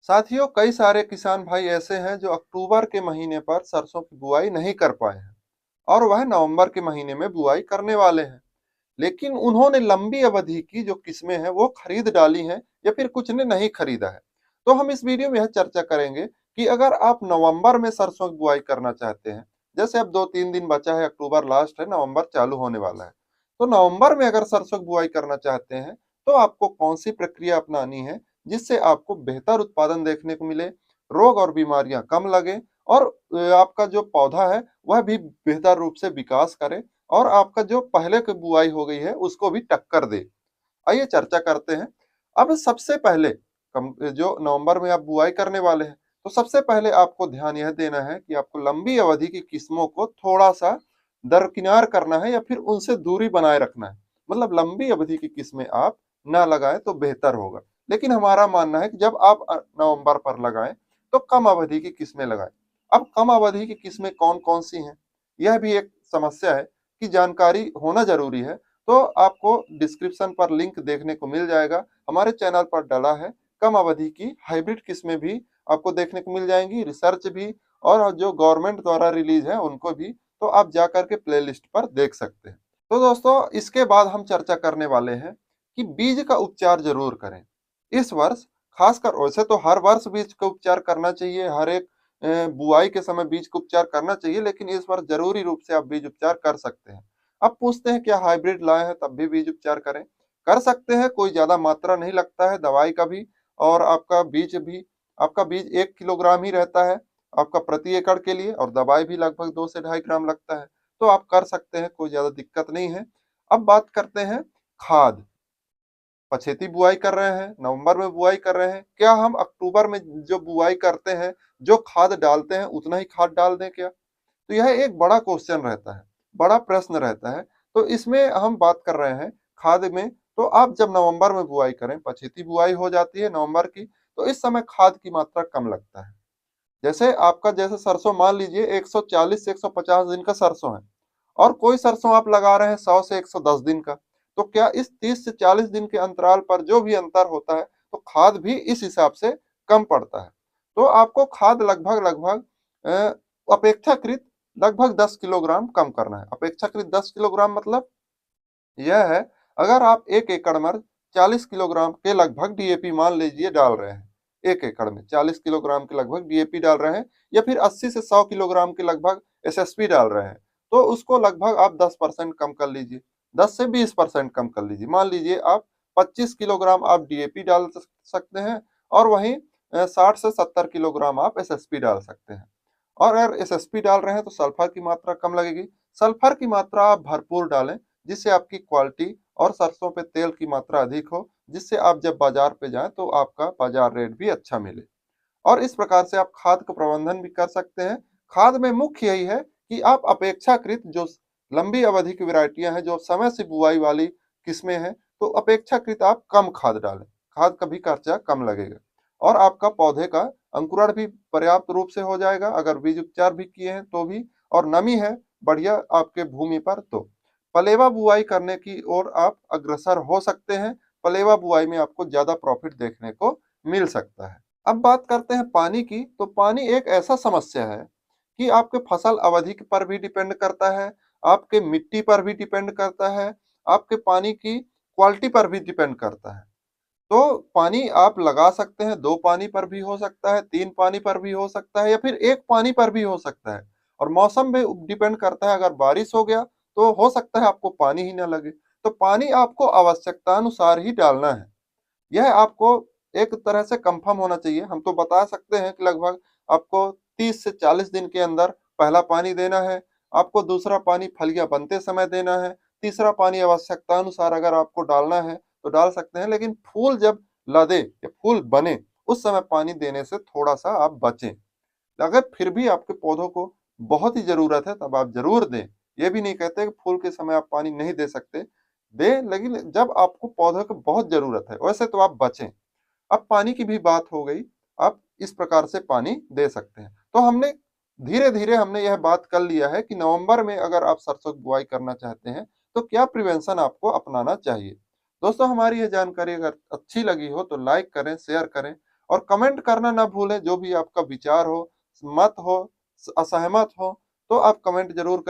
साथियों, कई सारे किसान भाई ऐसे हैं जो अक्टूबर के महीने पर सरसों की बुआई नहीं कर पाए हैं और वह नवंबर के महीने में बुआई करने वाले हैं। लेकिन उन्होंने लंबी अवधि की जो किस्में हैं वो खरीद डाली हैं या फिर कुछ ने नहीं खरीदा है। तो हम इस वीडियो में यह चर्चा करेंगे कि अगर आप नवंबर में सरसों की बुआई करना चाहते हैं, जैसे अब 2-3 दिन बचा है, अक्टूबर लास्ट है, नवंबर चालू होने वाला है। तो नवंबर में अगर सरसों की बुआई करना चाहते हैं तो आपको कौन सी प्रक्रिया अपनानी है जिससे आपको बेहतर उत्पादन देखने को मिले, रोग और बीमारियां कम लगे और आपका जो पौधा है वह भी बेहतर रूप से विकास करे और आपका जो पहले की बुआई हो गई है उसको भी टक्कर दे। आइए चर्चा करते हैं। अब सबसे पहले जो नवंबर में आप बुआई करने वाले हैं, तो सबसे पहले आपको ध्यान यह देना है कि आपको लंबी अवधि की किस्मों को थोड़ा सा दरकिनार करना है या फिर उनसे दूरी बनाए रखना है। मतलब लंबी अवधि की किस्में आप ना लगाएं तो बेहतर होगा। लेकिन हमारा मानना है कि जब आप नवंबर पर लगाएं तो कम अवधि की किस्में लगाएं। अब कम अवधि की किस्में कौन कौन सी हैं, यह भी एक समस्या है कि जानकारी होना जरूरी है। तो आपको डिस्क्रिप्शन पर लिंक देखने को मिल जाएगा, हमारे चैनल पर डला है। कम अवधि की हाइब्रिड किस्में भी आपको देखने को मिल जाएंगी, रिसर्च भी और जो गवर्नमेंट द्वारा रिलीज है उनको भी। तो आप जा करके प्लेलिस्ट पर देख सकते हैं। तो दोस्तों, इसके बाद हम चर्चा करने वाले हैं कि बीज का उपचार जरूर करें इस वर्ष। खासकर वैसे तो हर वर्ष बीज का उपचार करना चाहिए, हर एक बुआई के समय बीज का उपचार करना चाहिए, लेकिन इस वर्ष जरूरी रूप से आप बीज उपचार कर सकते हैं। अब पूछते हैं क्या हाइब्रिड लाए हैं तब भी बीज उपचार करें? कर सकते हैं, कोई ज्यादा मात्रा नहीं लगता है दवाई का भी और आपका बीज भी। आपका बीज 1 किलोग्राम ही रहता है आपका प्रति एकड़ के लिए और दवाई भी लगभग 2 से 2.5 ग्राम लगता है। तो आप कर सकते हैं, कोई ज्यादा दिक्कत नहीं है। अब बात करते हैं खाद। पछेती बुआई कर रहे हैं, नवंबर में बुआई कर रहे हैं, क्या हम अक्टूबर में जो बुआई करते हैं जो खाद डालते हैं उतना ही खाद डाल दें क्या? तो यह एक बड़ा क्वेश्चन रहता है, बड़ा प्रश्न रहता है। तो इसमें हम बात कर रहे हैं खाद में। तो आप जब नवंबर में बुआई करें, पछेती बुआई हो जाती है नवंबर की, तो इस समय खाद की मात्रा कम लगता है। जैसे आपका जैसे सरसों मान लीजिए 140 से 150 दिन का सरसों है और कोई सरसों आप लगा रहे हैं 100 से 110 दिन का। तो क्या इस 30 से 40 दिन के अंतराल पर जो भी अंतर होता है तो खाद भी इस हिसाब से कम पड़ता है। तो आपको खाद लगभग लगभग अपेक्षाकृत लगभग 10 किलोग्राम कम करना है। अपेक्षाकृत 10 किलोग्राम मतलब यह है, अगर आप 1 एकड़ में 40 किलोग्राम के लगभग डीएपी मान लीजिए डाल रहे हैं, 1 एकड़ में 40 किलोग्राम के लगभग डीएपी डाल रहे हैं या फिर 80 से 100 किलोग्राम के लगभग एसएसपी डाल रहे हैं, तो उसको लगभग आप 10% कम कर लीजिए, 10 से 20% कम कर लीजिए। मान लीजिए आप 25 किलोग्राम आप डीएपी डाल सकते हैं और वहीं 60 से 70 किलोग्राम आप एसएसपी डाल सकते हैं। और अगर एसएसपी डाल रहे हैं तो सल्फर की मात्रा कम लगेगी। सल्फर की मात्रा आप भरपूर डालें जिससे आपकी क्वालिटी और सरसों पे तेल की मात्रा अधिक हो, जिससे आप जब बाजार पे जाएं तो आपका बाजार रेट भी अच्छा मिले। और इस प्रकार से आप खाद का प्रबंधन भी कर सकते हैं। खाद में मुख्य यही है कि आप अपेक्षाकृत जो लंबी अवधि की वैरायटियां हैं, जो समय से बुआई वाली किस्में हैं, तो अपेक्षाकृत आप कम खाद डालें। खाद का भी खर्चा कम लगेगा और आपका पौधे का अंकुरण भी पर्याप्त रूप से हो जाएगा अगर बीज उपचार भी किए हैं तो भी, और नमी है बढ़िया आपके भूमि पर तो पलेवा बुआई करने की ओर आप अग्रसर हो सकते हैं। पलेवा बुआई में आपको ज्यादा प्रॉफिट देखने को मिल सकता है। अब बात करते हैं पानी की। तो पानी एक ऐसा समस्या है कि आपके फसल अवधि पर भी डिपेंड करता है, आपके मिट्टी पर भी डिपेंड करता है, आपके पानी की क्वालिटी पर भी डिपेंड करता है। तो पानी आप लगा सकते हैं, 2 पानी पर भी हो सकता है, 3 पानी पर भी हो सकता है या फिर 1 पानी पर भी हो सकता है। और मौसम पे डिपेंड करता है, अगर बारिश हो गया तो हो सकता है आपको पानी ही ना लगे। तो पानी आपको आवश्यकता अनुसार ही डालना है। यह आपको एक तरह से कंफर्म होना चाहिए। हम तो बता सकते हैं कि लगभग आपको 30 से 40 दिन के अंदर पहला पानी देना है, आपको दूसरा पानी फलियां बनते समय देना है, तीसरा पानी आवश्यकता अनुसार अगर आपको डालना है तो डाल सकते हैं, लेकिन फूल जब लदे या फूल बने उस समय पानी देने से थोड़ा सा आप बचें। अगर फिर भी आपके पौधों को बहुत ही जरूरत है तब आप जरूर दें। ये भी नहीं कहते कि फूल के समय आप पानी नहीं दे सकते, दें, लेकिन जब आपको पौधों की बहुत जरूरत है वैसे तो आप बचें। अब पानी की भी बात हो गई, आप इस प्रकार से पानी दे सकते हैं। तो हमने धीरे धीरे हमने यह बात कर लिया है कि नवंबर में अगर आप सरसों की बुआई करना चाहते हैं तो क्या प्रिवेंशन आपको अपनाना चाहिए। दोस्तों, हमारी यह जानकारी अगर अच्छी लगी हो तो लाइक करें, शेयर करें और कमेंट करना ना भूलें। जो भी आपका विचार हो, मत हो, असहमत हो, तो आप कमेंट जरूर करें।